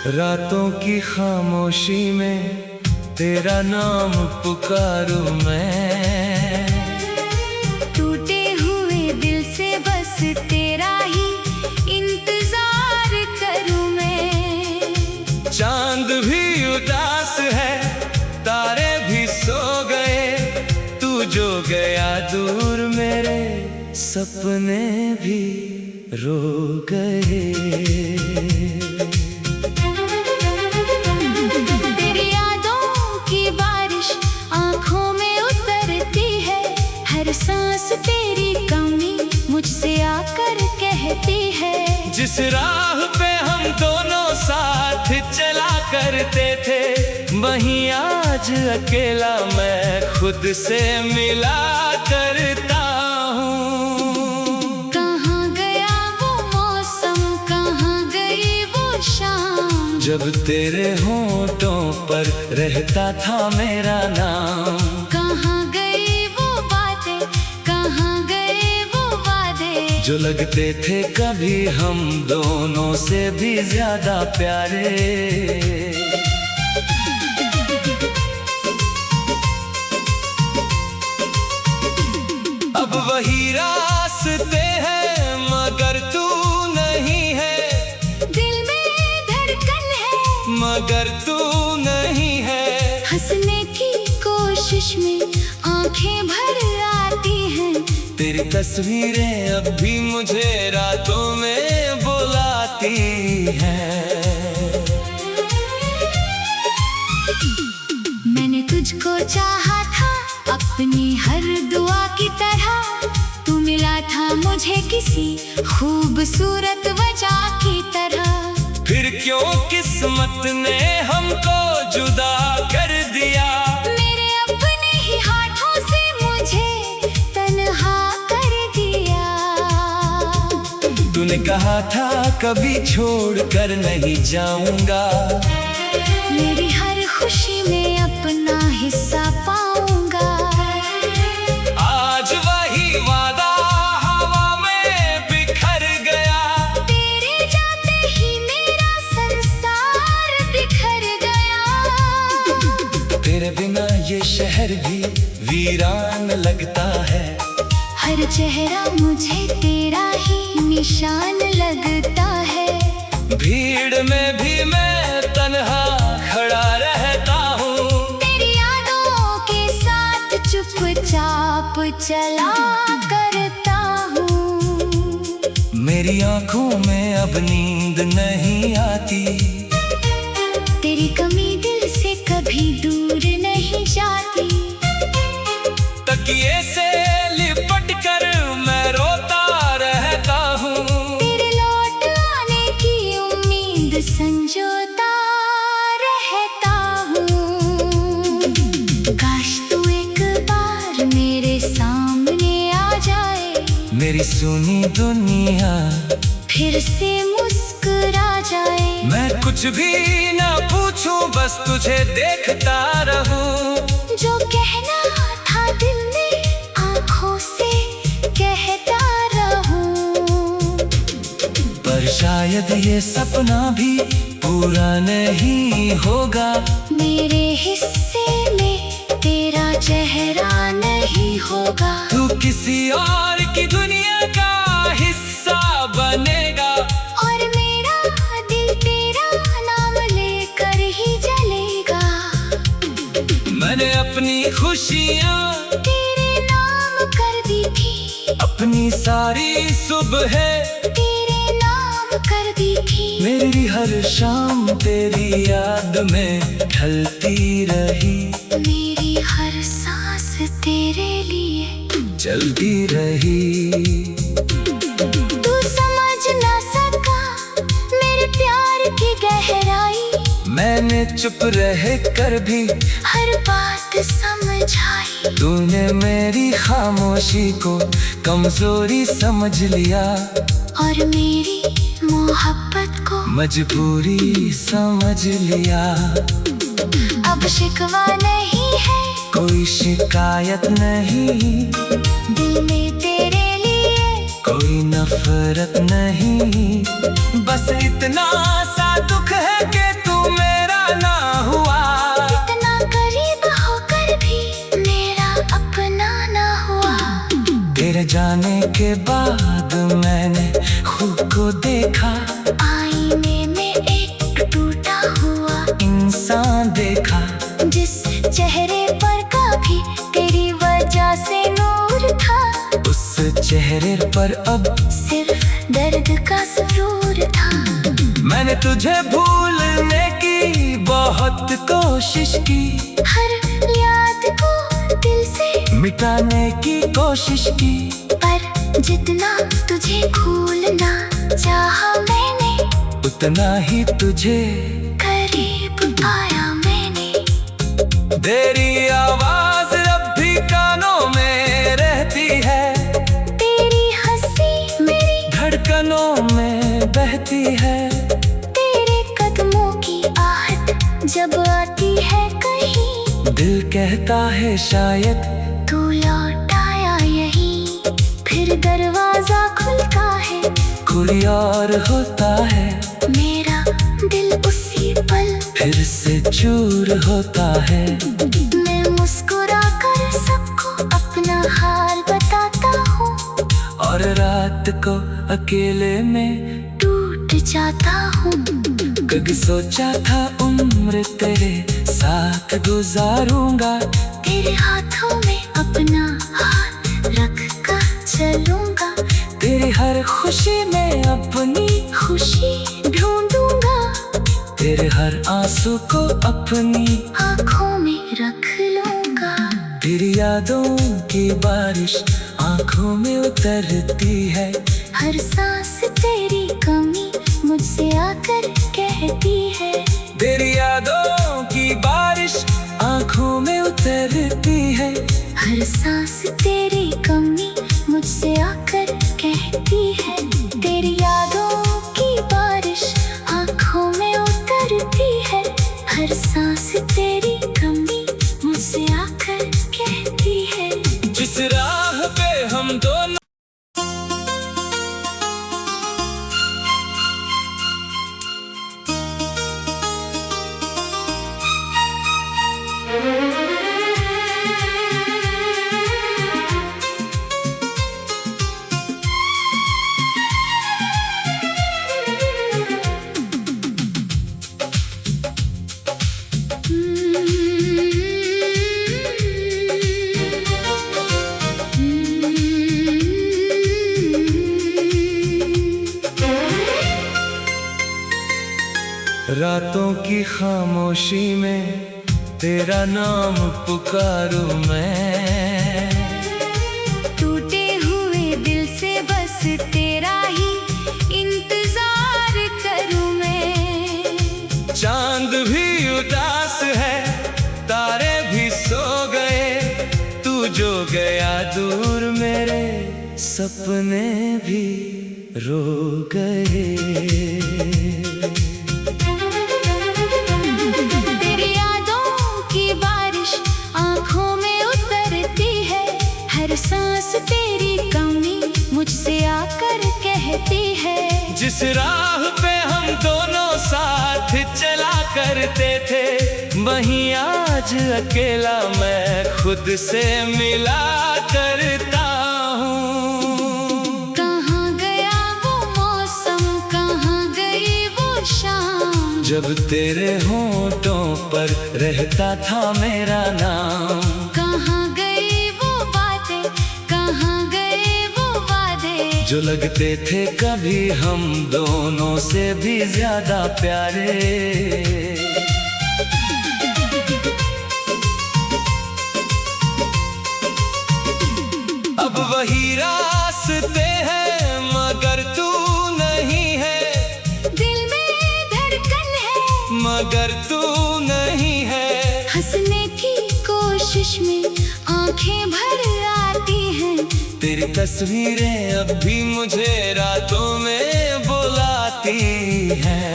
रातों की खामोशी में तेरा नाम पुकारूं मैं। टूटे हुए दिल से बस तेरा ही इंतजार करूं मैं। चांद भी उदास है, तारे भी सो गए, तू जो गया दूर मेरे सपने भी रो गए। तेरी यादों की बारिश आंखों में उतरती है, हर सांस तेरी कमी मुझसे आकर कहती है। जिस राह पे हम दोनों साथ चला करते थे, वहीं आज अकेला मैं खुद से मिला करता हूँ। कहाँ गया वो मौसम, कहाँ गई वो शाम, जब तेरे होठों पर रहता था मेरा नाम। कहाँ गई वो बातें, कहाँ गए वो वादे, जो लगते थे कभी हम दोनों से भी ज्यादा प्यारे। अब वही रास्ते हैं मगर तू नहीं है, दिल में धड़कन है मगर तू नहीं है। हंसने की कोशिश में आंखें भर आती हैं, तेरी तस्वीरें अब भी मुझे रातों में बुलाती हैं। मैंने तुझको चाहा था अपनी हर दुआ की तरह, तू मिला था मुझे किसी खूबसूरत वजह की तरह। फिर क्यों किस्मत ने हमको जुदा कर दिया, मेरे अपने ही हाथों से मुझे तन्हा कर दिया। तूने कहा था कभी छोड़ कर नहीं जाऊंगा, मेरी हर खुशी में अपना हिस्सा पाऊंगा। आज वही वादा हवा में बिखर गया, तेरे जाते ही मेरा संसार बिखर गया। तेरे बिना ये शहर भी वीरान लगता है, हर चेहरा मुझे तेरा ही निशान लगता है। भीड़ में भी मैं तन्हा खड़ा रहता हूँ, तेरी यादों के साथ चुपचाप चला करता हूँ। मेरी आंखों में अब नींद नहीं आती, तेरी कमी दिल से कभी दूर नहीं जाती। तकिए से लिपट कर मैं रोता रहता हूँ, तेरे लौट आने की उम्मीद संजोता रहता हूँ। काश तू एक बार मेरे सामने आ जाए, मेरी सुनी दुनिया फिर से मुस्कुरा जाए। मैं कुछ भी ना पूछूं, बस तुझे देखता रहूं। जो कहना था दिल में आंखों से कहता रहूं। पर शायद ये सपना भी पूरा नहीं होगा, मेरे हिस्से में तेरा चेहरा नहीं होगा। तू किसी और की दुनिया का हिस्सा बनेगा, और मेरा दिल तेरा नाम लेकर ही जलेगा। मैंने अपनी खुशियाँ तेरे नाम कर दी थी, अपनी सारी सुबह तेरे नाम कर दी थी। मेरी हर शाम तेरी याद में ढलती रही, मेरी हर सांस तेरे लिए चलती रही। तू समझ ना सका मेरे प्यार की गहराई, मैंने चुप रह कर भी हर बात समझाई। तूने मेरी खामोशी को कमजोरी समझ लिया, और मेरी मोहब्बत को मजबूरी समझ लिया। अब शिकवा नहीं है, कोई शिकायत नहीं, दिल में तेरे लिए कोई नफरत नहीं, बस इतना सा दुख है कि के बाद मैंने खुद को देखा, आईने में एक टूटा हुआ इंसान देखा, जिस चेहरे पर कभी तेरी वजह से नूर था, उस चेहरे पर अब सिर्फ दर्द का सुरूर था। मैंने तुझे भूलने की बहुत कोशिश की, हर याद को दिल से मिटाने की कोशिश की, पर जितना तुझे भूलना चाहा मैंने, उतना ही तुझे करीब पाया मैंने। तेरी आवाज अब भी कानों में रहती है, तेरी हंसी मेरी धड़कनों में बहती है, तेरे कदमों की आहट जब आती है कहीं, दिल कहता है शायद तू लौट आया यहीं। फिर दरवाजा खुलता है, कोई और होता है, मेरा दिल उसी पल फिर से चूर होता है। मैं मुस्कुरा कर सबको अपना हाल बताता हूँ, और रात को अकेले में टूट जाता हूँ। कभी सोचा था उम्र तेरे साथ गुजारूंगा, तेरे हाथों में अपना हाथ रख कर चलूंगा, तेरी हर खुशी में अपनी खुशी ढूंढूंगा, तेरे हर आंसू को अपनी आँखों में रख लूंगा। तेरी यादों की बारिश आंखों में उतरती है, हर सांस तेरी कमी मुझसे आकर कहती है, तेरी यादों की बारिश आंखों में उतरती है, हर सांस तेरी कमी मुझसे आकर कहती है। तेरी यादों की बारिश आँखों में उतरती है, हर सांस तेरी कमी मुझसे आकर कहती है। जिस राह पे हम दोनों रातों की खामोशी में तेरा नाम पुकारूं मैं, टूटे हुए दिल से बस तेरा ही इंतजार करूं मैं। चांद भी उदास है, तारे भी सो गए, तू जो गया दूर मेरे सपने भी रो गए। तेरी यादों की बारिश आँखों में उतरती है, हर सांस तेरी कमी मुझसे आकर कहती है। जिस राह पे हम दोनों साथ चला करते थे, वहीं आज अकेला मैं खुद से मिला करता हूँ। कहाँ गया वो मौसम, कहाँ गई वो शाम, जब तेरे होठों पर रहता था मेरा नाम। कहाँ गई वो बातें, कहाँ गए वो वादे, जो लगते थे कभी हम दोनों से भी ज्यादा प्यारे। अब वही रास्ते हैं मगर तू नहीं है, दिल में धड़कन है मगर तू नहीं है। हंसने की कोशिश में आंखें भर आती हैं, तेरी तस्वीरें अब भी मुझे रातों में बुलाती हैं।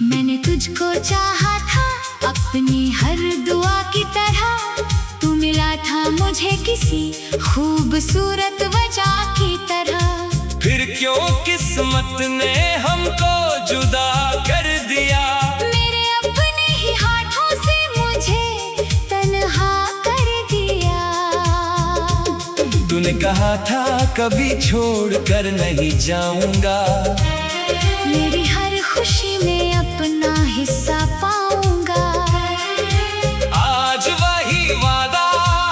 मैंने तुझको चाहा था अपनी हर दुआ की तरह, तू मिला था मुझे किसी खूबसूरत वजह की तरह। फिर क्यों किस्मत ने हमको जुदा कर दिया, मेरे अपने ही हाथों से मुझे तन्हा कर दिया। तूने कहा था कभी छोड़ कर नहीं जाऊंगा। मेरी हर खुशी में अपना हिस्सा पाऊंगा। आज वही वादा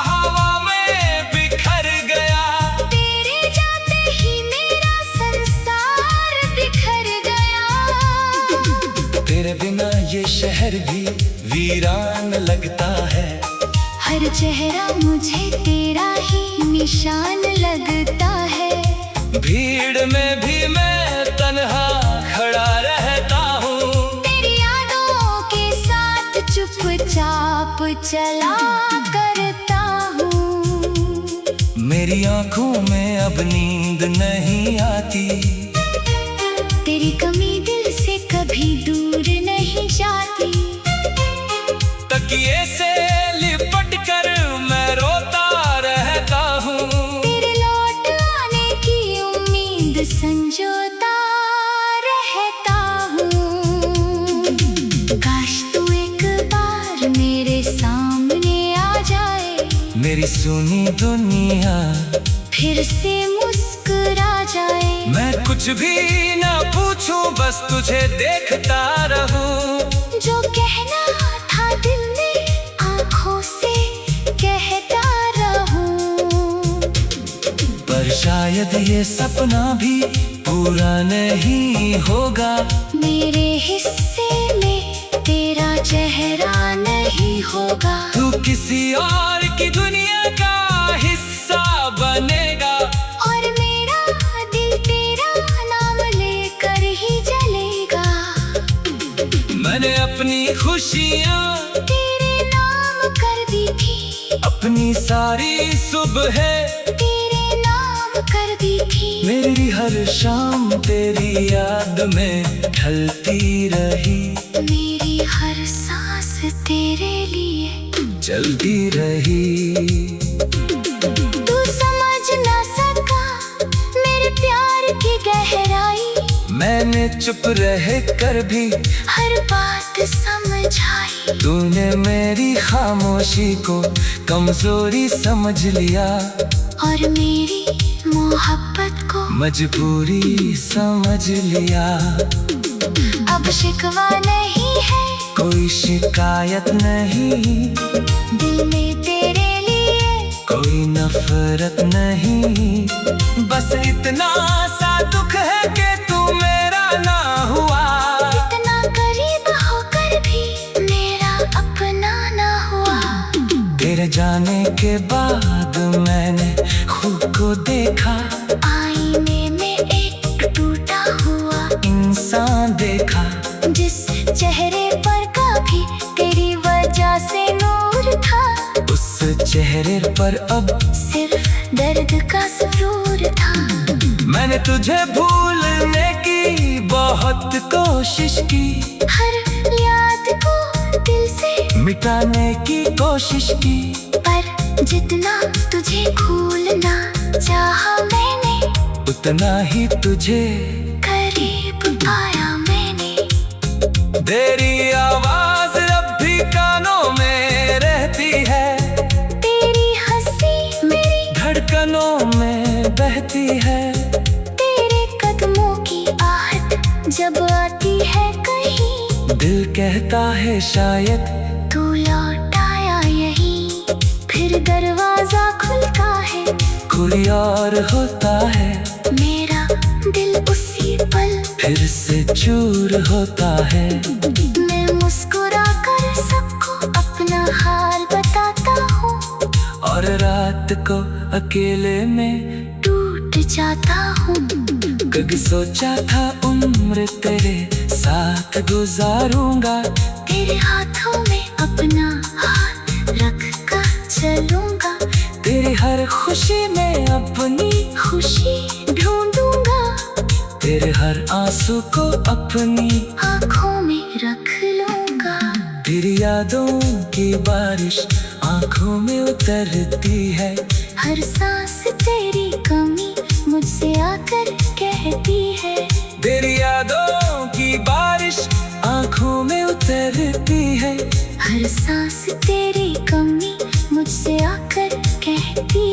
हवा में बिखर गया। तेरे जाते ही मेरा संसार बिखर गया। तेरे बिना ये शहर भी वीरान लगता है। हर चेहरा मुझे तेरा ही निशान लगता है। भीड़ में भी मैं तन्हा खड़ा रहता हूँ। तेरी यादों के साथ चुपचाप चला करता हूँ। मेरी आंखों में अब नींद नहीं आती। तेरी कमी दिल से कभी दूर नहीं जाती। तकिए से लिपट कर मैं रोता रहता हूँ। तेरे लौट आने की उम्मीद संजोता रहता हूँ। काश तू एक बार मेरे सामने आ जाए। मेरी सुनी दुनिया फिर से मुस्कुरा जाए। मैं कुछ भी ना पूछूं, बस तुझे देखता रहूं। जो कहना था दिल में आँखों से कहता रहूं। पर शायद ये सपना भी पूरा नहीं होगा। मेरे हिस्से में तेरा चेहरा नहीं होगा। तू किसी और की दुनिया का हिस्सा बनेगा। और मेरा दिल तेरा नाम लेकर ही जलेगा। मैंने अपनी खुशियाँ तेरे नाम कर दी थी। अपनी सारी सुबह तेरे नाम कर दी थी। मेरी हर शाम तेरी याद में ढलती रही। मेरी हर सांस तेरे लिए चलती रही। तू समझ ना सका मेरे प्यार की गहराई। मैंने चुप रह कर भी हर बात समझाई। तूने मेरी खामोशी को कमजोरी समझ लिया। और मेरी मोहब्बत को मजबूरी समझ लिया। अब शिकवा नहीं है, कोई शिकायत नहीं। दिल में तेरे लिए कोई नफरत नहीं। बस इतना सा दुख है कि तू मेरा ना हुआ। इतना करीब होकर भी मेरा अपना ना हुआ। तेरे जाने के बाद मैंने खुद को देखा। आईने में एक टूटा हुआ इंसान देखा। जिस चेहरे पर कभी तेरी वजह से नूर था। उस चेहरे पर अब सिर्फ दर्द का सुरूर था। मैंने तुझे भूलने की बहुत कोशिश की। हर याद को दिल से मिटाने की कोशिश की। पर जितना तुझे भूलना चाहा मैंने, उतना ही तुझे करीब पाया मैंने। तेरी आवाज अब भी कानों में रहती है। तेरी हंसी मेरी धड़कनों में बहती है। तेरे कदमों की आहट जब आती है कहीं। दिल कहता है शायद तू लौट आया यहीं। फिर दरवाजा खुलता है, कोई और होता है। मेरा दिल उसी पल फिर से चूर होता है। मैं मुस्कुरा कर सबको अपना हाल बताता हूँ। और रात को अकेले में टूट जाता हूँ। कभी सोचा था उम्र तेरे साथ गुजारूंगा। तेरे हाथों में अपना हाथ रख कर चलूंगा। तेरी हर खुशी में अपनी खुशी ढूंढूंगा। तेरे हर आंसू को अपनी आँखों में रख लूंगा। तेरी यादों की बारिश आंखों में उतरती है। हर सांस तेरी कमी मुझसे आकर कहती है। तेरी यादों की बारिश आंखों में उतरती है। हर सांस तेरी कमी मुझसे आकर कहती